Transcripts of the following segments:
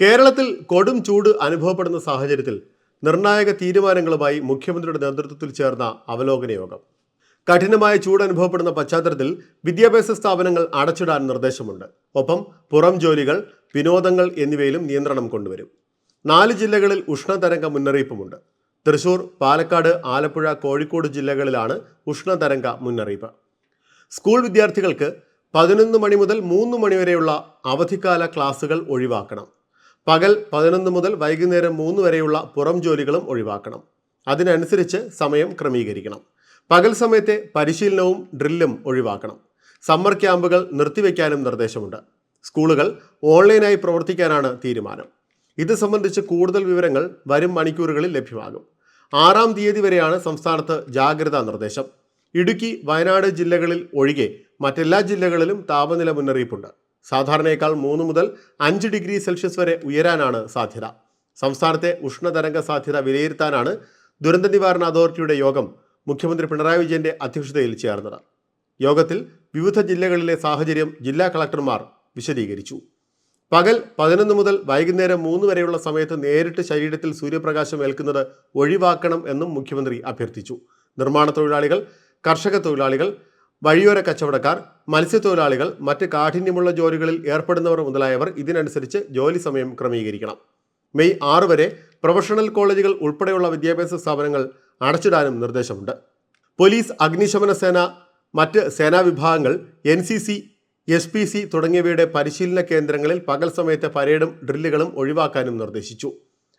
കേരളത്തിൽ കൊടും ചൂട് അനുഭവപ്പെടുന്ന സാഹചര്യത്തിൽ നിർണായക തീരുമാനങ്ങളുമായി മുഖ്യമന്ത്രിയുടെ നേതൃത്വത്തിൽ ചേർന്ന അവലോകന യോഗം. കഠിനമായ ചൂട് അനുഭവപ്പെടുന്ന പശ്ചാത്തലത്തിൽ വിദ്യാഭ്യാസ സ്ഥാപനങ്ങൾ അടച്ചിടാൻ നിർദ്ദേശമുണ്ട്. ഒപ്പം പുറം ജോലികൾ, വിനോദങ്ങൾ എന്നിവയിലും നിയന്ത്രണം കൊണ്ടുവരും. 4 ജില്ലകളിൽ ഉഷ്ണതരംഗ മുന്നറിയിപ്പുമുണ്ട്. തൃശൂർ, പാലക്കാട്, ആലപ്പുഴ, കോഴിക്കോട് ജില്ലകളിലാണ് ഉഷ്ണതരംഗ മുന്നറിയിപ്പ്. സ്കൂൾ വിദ്യാർത്ഥികൾക്ക് 11 മണി മുതൽ 3 മണി വരെയുള്ള അവധിക്കാല ക്ലാസുകൾ ഒഴിവാക്കണം. പകൽ 11 മുതൽ വൈകുന്നേരം 3 വരെയുള്ള പുറം ജോലികളും ഒഴിവാക്കണം. അതിനനുസരിച്ച് സമയം ക്രമീകരിക്കണം. പകൽ സമയത്തെ പരിശീലനവും ഡ്രില്ലും ഒഴിവാക്കണം. സമ്മർ ക്യാമ്പുകൾ നിർത്തിവെക്കാനും നിർദ്ദേശമുണ്ട്. സ്കൂളുകൾ ഓൺലൈനായി പ്രവർത്തിക്കാനാണ് തീരുമാനം. ഇത് സംബന്ധിച്ച് കൂടുതൽ വിവരങ്ങൾ വരും മണിക്കൂറുകളിൽ ലഭ്യമാകും. 6-ാം തീയതി വരെയാണ് സംസ്ഥാനത്ത് ജാഗ്രതാ നിർദ്ദേശം. ഇടുക്കി, വയനാട് ജില്ലകളിൽ ഒഴികെ മറ്റെല്ലാ ജില്ലകളിലും താപനില മുന്നറിയിപ്പുണ്ട്. സാധാരണയേക്കാൾ 3 മുതൽ 5 ഡിഗ്രി സെൽഷ്യസ് വരെ ഉയരാനാണ് സാധ്യത. സംസ്ഥാനത്തെ ഉഷ്ണതരംഗ സാധ്യത വിലയിരുത്താനാണ് ദുരന്ത നിവാരണ അതോറിറ്റിയുടെ യോഗം മുഖ്യമന്ത്രി പിണറായി വിജയന്റെ അധ്യക്ഷതയിൽ ചേർന്നത്. യോഗത്തിൽ വിവിധ ജില്ലകളിലെ സാഹചര്യം ജില്ലാ കളക്ടർമാർ വിശദീകരിച്ചു. പകൽ 11 മുതൽ വൈകുന്നേരം 3 വരെയുള്ള സമയത്ത് നേരിട്ട് ശരീരത്തിൽ സൂര്യപ്രകാശം ഏൽക്കുന്നത് ഒഴിവാക്കണം എന്നും മുഖ്യമന്ത്രി അഭ്യർത്ഥിച്ചു. നിർമ്മാണ തൊഴിലാളികൾ, കർഷക തൊഴിലാളികൾ, വഴിയോര കച്ചവടക്കാർ, മത്സ്യത്തൊഴിലാളികൾ, മറ്റ് കാഠിന്യമുള്ള ജോലികളിൽ ഏർപ്പെടുന്നവർ മുതലായവർ ഇതിനനുസരിച്ച് ജോലി സമയം ക്രമീകരിക്കണം. മെയ് 6 വരെ പ്രൊഫഷണൽ കോളേജുകൾ ഉൾപ്പെടെയുള്ള വിദ്യാഭ്യാസ സ്ഥാപനങ്ങൾ അടച്ചിടാനും നിർദ്ദേശമുണ്ട്. പോലീസ്, അഗ്നിശമന സേന, മറ്റ് സേനാ വിഭാഗങ്ങൾ, NCC, SPC തുടങ്ങിയവയുടെ പരിശീലന കേന്ദ്രങ്ങളിൽ പകൽ സമയത്തെ പരേഡും ഡ്രില്ലുകളും ഒഴിവാക്കാനും നിർദ്ദേശിച്ചു.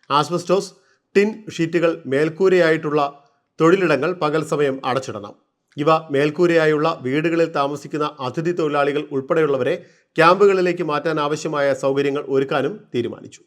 ആസ്ബസ്റ്റോസ്, ടിൻ ഷീറ്റുകൾ മേൽക്കൂരയായിട്ടുള്ള തൊഴിലിടങ്ങൾ പകൽ സമയം അടച്ചിടണം. ഇവ മേൽക്കൂരയായുള്ള വീടുകളിൽ താമസിക്കുന്ന അതിഥി തൊഴിലാളികൾ ഉൾപ്പെടെയുള്ളവരെ ക്യാമ്പുകളിലേക്ക് മാറ്റാൻ ആവശ്യമായ സൗകര്യങ്ങൾ ഒരുക്കാനും തീരുമാനിച്ചു.